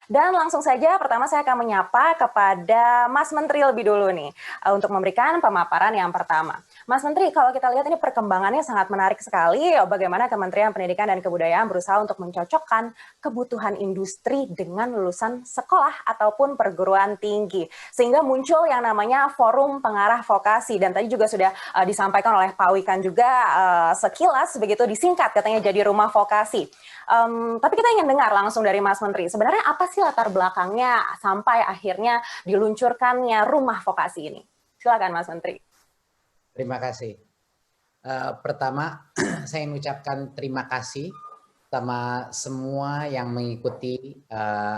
Dan langsung saja pertama saya akan menyapa kepada Mas Menteri lebih dulu nih untuk memberikan pemaparan yang pertama. Mas Menteri, kalau kita lihat ini perkembangannya sangat menarik sekali bagaimana Kementerian Pendidikan dan Kebudayaan berusaha untuk mencocokkan kebutuhan industri dengan lulusan sekolah ataupun perguruan tinggi. Sehingga muncul yang namanya Forum Pengarah Vokasi dan tadi juga sudah disampaikan oleh Pak Wikan juga sekilas begitu disingkat katanya jadi rumah vokasi. Tapi kita ingin dengar langsung dari Mas Menteri, sebenarnya apa sih latar belakangnya sampai akhirnya diluncurkannya rumah vokasi ini? Silakan Mas Menteri. Terima kasih. Pertama, saya mengucapkan terima kasih sama semua yang mengikuti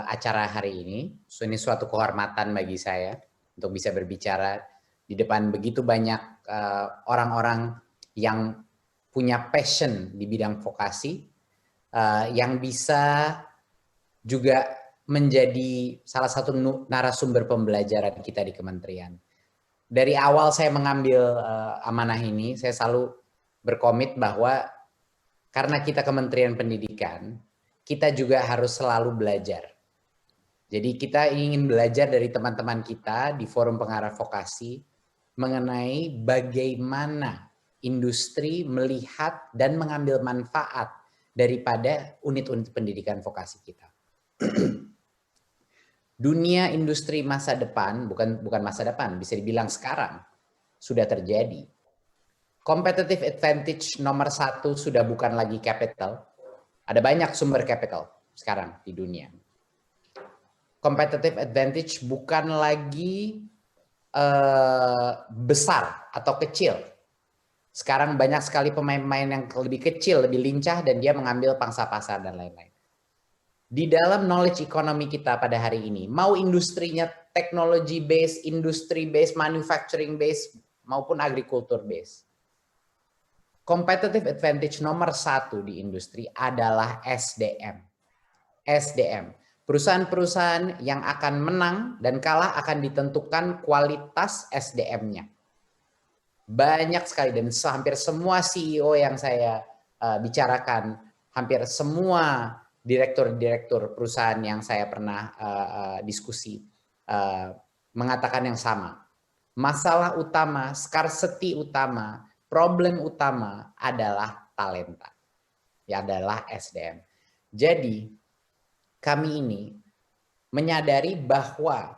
acara hari ini. Ini suatu kehormatan bagi saya untuk bisa berbicara di depan begitu banyak orang-orang yang punya passion di bidang vokasi, yang bisa juga menjadi salah satu narasumber pembelajaran kita di kementerian. Dari awal saya mengambil amanah ini, saya selalu berkomit bahwa karena kita Kementerian Pendidikan, kita juga harus selalu belajar. Jadi kita ingin belajar dari teman-teman kita di Forum Pengarah Vokasi mengenai bagaimana industri melihat dan mengambil manfaat daripada unit-unit pendidikan vokasi kita. Dunia industri masa depan, bukan masa depan, bisa dibilang sekarang, sudah terjadi. Competitive advantage nomor 1 sudah bukan lagi capital. Ada banyak sumber capital sekarang di dunia. Competitive advantage bukan lagi besar atau kecil. Sekarang banyak sekali pemain-pemain yang lebih kecil, lebih lincah, dan dia mengambil pangsa pasar dan lain-lain. Di dalam knowledge economy kita pada hari ini, mau industrinya technology based, industry based, manufacturing based, maupun agriculture based, competitive advantage nomor 1 di industri adalah SDM. SDM. Perusahaan-perusahaan yang akan menang dan kalah akan ditentukan kualitas SDM-nya. Banyak sekali dan hampir semua CEO yang saya bicarakan, hampir semua direktur-direktur perusahaan yang saya pernah diskusi mengatakan yang sama. Masalah utama, scarcity utama, problem utama adalah talenta. Ya, adalah SDM. Jadi kami ini menyadari bahwa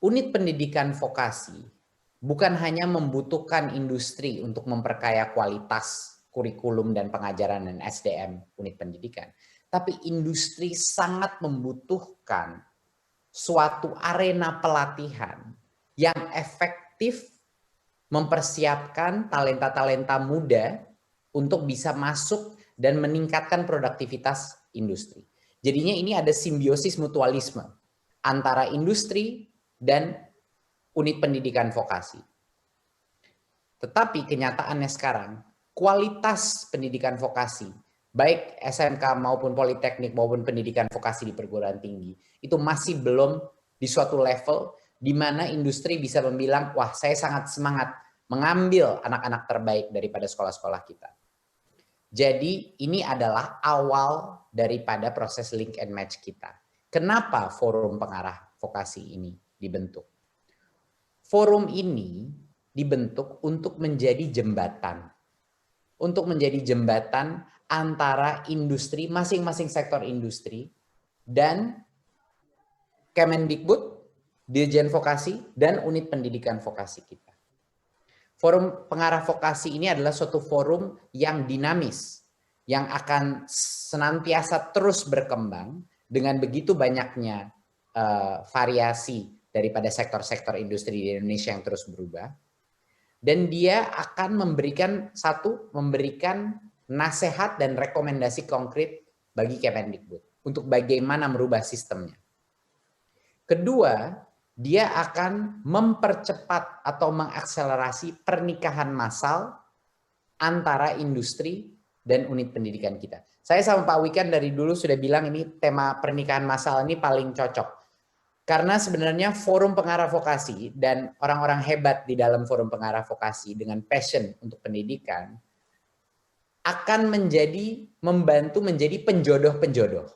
unit pendidikan vokasi bukan hanya membutuhkan industri untuk memperkaya kualitas kurikulum dan pengajaran dan SDM unit pendidikan, tapi industri sangat membutuhkan suatu arena pelatihan yang efektif mempersiapkan talenta-talenta muda untuk bisa masuk dan meningkatkan produktivitas industri. Jadinya ini ada simbiosis mutualisme antara industri dan unit pendidikan vokasi. Tetapi kenyataannya sekarang, kualitas pendidikan vokasi, baik SMK maupun politeknik maupun pendidikan vokasi di perguruan tinggi, itu masih belum di suatu level di mana industri bisa membilang, wah saya sangat semangat mengambil anak-anak terbaik daripada sekolah-sekolah kita. Jadi ini adalah awal daripada proses link and match kita. Kenapa Forum Pengarah Vokasi ini dibentuk? Forum ini dibentuk untuk menjadi jembatan. Untuk menjadi jembatan antara industri, masing-masing sektor industri, dan Kemendikbud, Dirjen Vokasi, dan unit pendidikan vokasi kita. Forum Pengarah Vokasi ini adalah suatu forum yang dinamis, yang akan senantiasa terus berkembang dengan begitu banyaknya variasi daripada sektor-sektor industri di Indonesia yang terus berubah. Dan dia akan memberikan nasihat dan rekomendasi konkret bagi Kemendikbud untuk bagaimana merubah sistemnya. Kedua, dia akan mempercepat atau mengakselerasi pernikahan massal antara industri dan unit pendidikan kita. Saya sama Pak Wikan dari dulu sudah bilang ini tema pernikahan massal ini paling cocok. Karena sebenarnya Forum Pengarah Vokasi dan orang-orang hebat di dalam Forum Pengarah Vokasi dengan passion untuk pendidikan akan membantu menjadi penjodoh-penjodoh.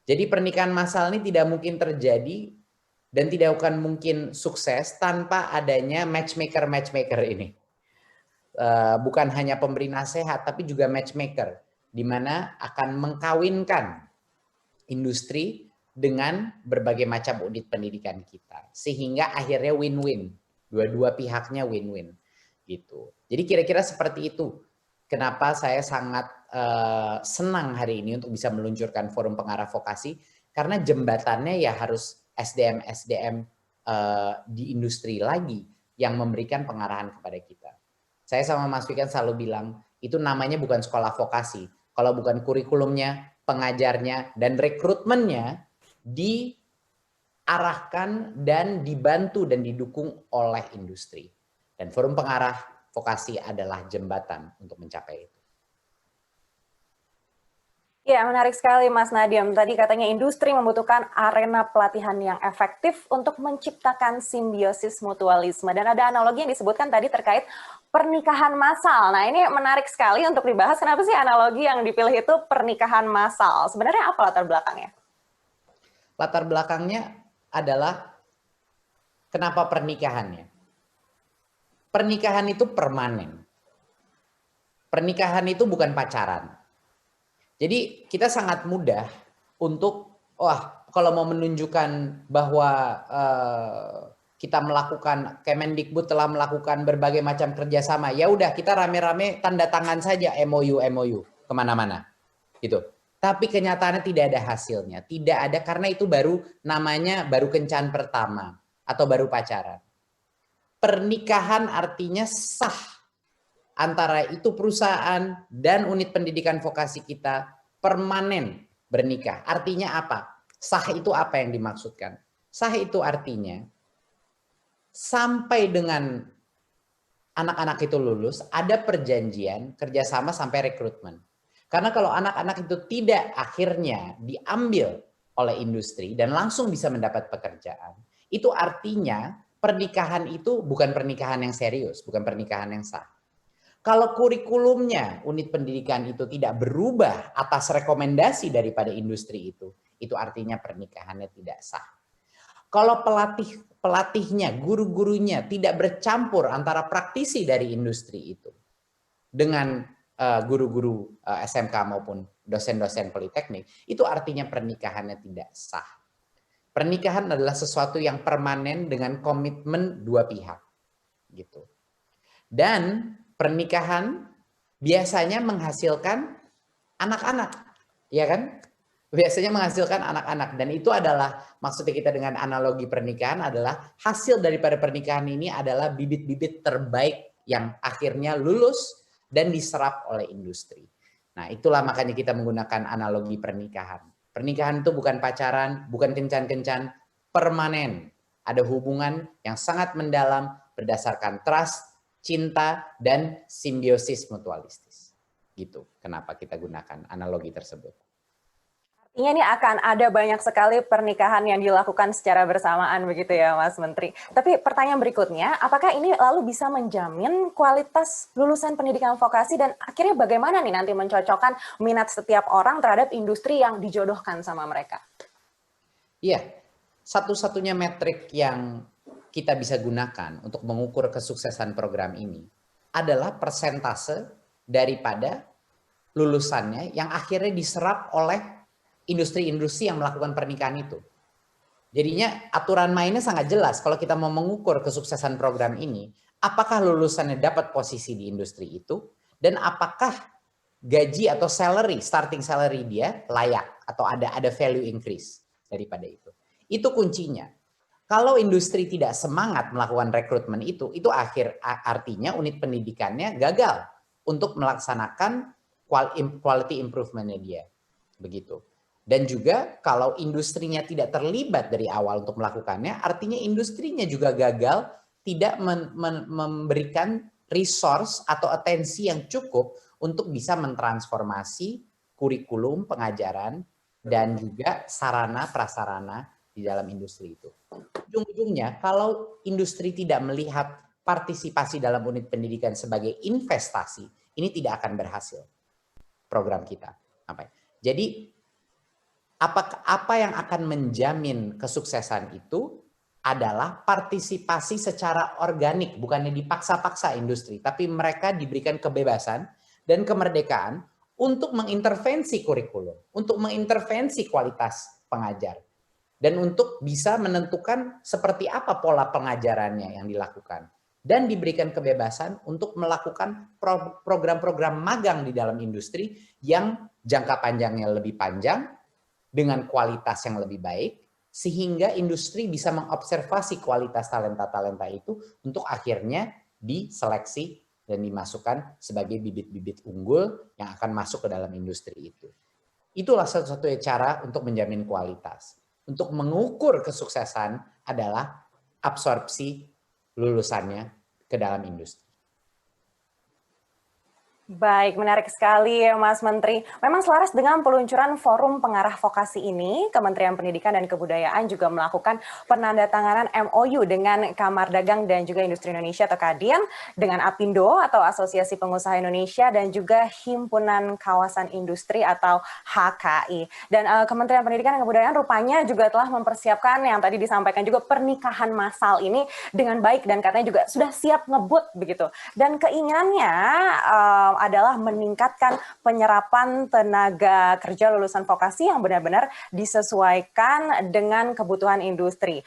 Jadi pernikahan massal ini tidak mungkin terjadi dan tidak akan mungkin sukses tanpa adanya matchmaker ini. Bukan hanya pemberi nasihat, tapi juga matchmaker, di mana akan mengkawinkan industri dengan berbagai macam unit pendidikan kita. Sehingga akhirnya win-win. Dua-dua pihaknya win-win. Gitu. Jadi kira-kira seperti itu. Kenapa saya sangat senang hari ini untuk bisa meluncurkan forum pengarah vokasi, karena jembatannya ya harus SDM-SDM di industri lagi yang memberikan pengarahan kepada kita. Saya sama Mas Fikan selalu bilang, itu namanya bukan sekolah vokasi. Kalau bukan kurikulumnya, pengajarnya, dan rekrutmennya diarahkan dan dibantu dan didukung oleh industri. Dan forum pengarah vokasi adalah jembatan untuk mencapai itu. Ya, menarik sekali Mas Nadiem. Tadi katanya industri membutuhkan arena pelatihan yang efektif untuk menciptakan simbiosis mutualisme. Dan ada analogi yang disebutkan tadi terkait pernikahan massal. Nah, ini menarik sekali untuk dibahas. Kenapa sih analogi yang dipilih itu pernikahan massal? Sebenarnya apa latar belakangnya? Latar belakangnya adalah kenapa pernikahannya? Pernikahan itu permanen. Pernikahan itu bukan pacaran. Jadi kita sangat mudah untuk, kalau mau menunjukkan bahwa kita melakukan, Kemendikbud telah melakukan berbagai macam kerjasama, ya udah kita rame-rame tanda tangan saja MOU kemana-mana, gitu. Tapi kenyataannya tidak ada hasilnya, tidak ada, karena itu namanya baru kencan pertama atau baru pacaran. Pernikahan artinya sah. Antara itu perusahaan dan unit pendidikan vokasi kita permanen bernikah. Artinya apa? Sah itu apa yang dimaksudkan? Sah itu artinya sampai dengan anak-anak itu lulus, ada perjanjian kerjasama sampai rekrutmen. Karena kalau anak-anak itu tidak akhirnya diambil oleh industri dan langsung bisa mendapat pekerjaan, itu artinya pernikahan itu bukan pernikahan yang serius, bukan pernikahan yang sah. Kalau kurikulumnya unit pendidikan itu tidak berubah atas rekomendasi daripada industri itu artinya pernikahannya tidak sah. Kalau pelatihnya, guru-gurunya tidak bercampur antara praktisi dari industri itu dengan guru-guru SMK maupun dosen-dosen politeknik, itu artinya pernikahannya tidak sah. Pernikahan adalah sesuatu yang permanen dengan komitmen dua pihak, gitu. Dan pernikahan biasanya menghasilkan anak-anak, ya kan? Biasanya menghasilkan anak-anak, dan itu adalah maksudnya kita dengan analogi pernikahan adalah hasil daripada pernikahan ini adalah bibit-bibit terbaik yang akhirnya lulus dan diserap oleh industri. Nah, itulah makanya kita menggunakan analogi pernikahan. Pernikahan itu bukan pacaran, bukan kencan-kencan, permanen. Ada hubungan yang sangat mendalam berdasarkan trust, cinta, dan simbiosis mutualistis. Gitu kenapa kita gunakan analogi tersebut. Artinya ini akan ada banyak sekali pernikahan yang dilakukan secara bersamaan begitu ya Mas Menteri. Tapi pertanyaan berikutnya, apakah ini lalu bisa menjamin kualitas lulusan pendidikan vokasi dan akhirnya bagaimana nih nanti mencocokkan minat setiap orang terhadap industri yang dijodohkan sama mereka? Iya, satu-satunya metrik yang kita bisa gunakan untuk mengukur kesuksesan program ini adalah persentase daripada lulusannya yang akhirnya diserap oleh industri-industri yang melakukan pernikahan itu. Jadinya aturan mainnya sangat jelas kalau kita mau mengukur kesuksesan program ini, apakah lulusannya dapat posisi di industri itu dan apakah gaji atau salary, starting salary dia layak atau ada value increase daripada itu. Itu kuncinya. Kalau industri tidak semangat melakukan rekrutmen itu artinya unit pendidikannya gagal untuk melaksanakan quality improvementnya dia. Begitu. Dan juga kalau industrinya tidak terlibat dari awal untuk melakukannya, artinya industrinya juga gagal tidak memberikan resource atau atensi yang cukup untuk bisa mentransformasi kurikulum pengajaran dan juga sarana prasarana di dalam industri itu. Ujung-ujungnya kalau industri tidak melihat partisipasi dalam unit pendidikan sebagai investasi, ini tidak akan berhasil program kita. Jadi Apa yang akan menjamin kesuksesan itu adalah partisipasi secara organik, bukannya dipaksa-paksa industri, tapi mereka diberikan kebebasan dan kemerdekaan untuk mengintervensi kurikulum, untuk mengintervensi kualitas pengajar, dan untuk bisa menentukan seperti apa pola pengajarannya yang dilakukan. Dan diberikan kebebasan untuk melakukan program-program magang di dalam industri yang jangka panjangnya lebih panjang, dengan kualitas yang lebih baik, sehingga industri bisa mengobservasi kualitas talenta-talenta itu untuk akhirnya diseleksi dan dimasukkan sebagai bibit-bibit unggul yang akan masuk ke dalam industri itu. Itulah satu-satunya cara untuk menjamin kualitas. Untuk mengukur kesuksesan adalah absorpsi lulusannya ke dalam industri. Baik, menarik sekali ya Mas Menteri. Memang selaras dengan peluncuran forum pengarah vokasi ini, Kementerian Pendidikan dan Kebudayaan juga melakukan penandatanganan MOU dengan Kamar Dagang dan juga Industri Indonesia atau Kadin, dengan Apindo atau Asosiasi Pengusaha Indonesia dan juga Himpunan Kawasan Industri atau HKI. Dan Kementerian Pendidikan dan Kebudayaan rupanya juga telah mempersiapkan yang tadi disampaikan juga pernikahan massal ini dengan baik dan katanya juga sudah siap ngebut begitu. Dan keinginannya adalah meningkatkan penyerapan tenaga kerja lulusan vokasi yang benar-benar disesuaikan dengan kebutuhan industri.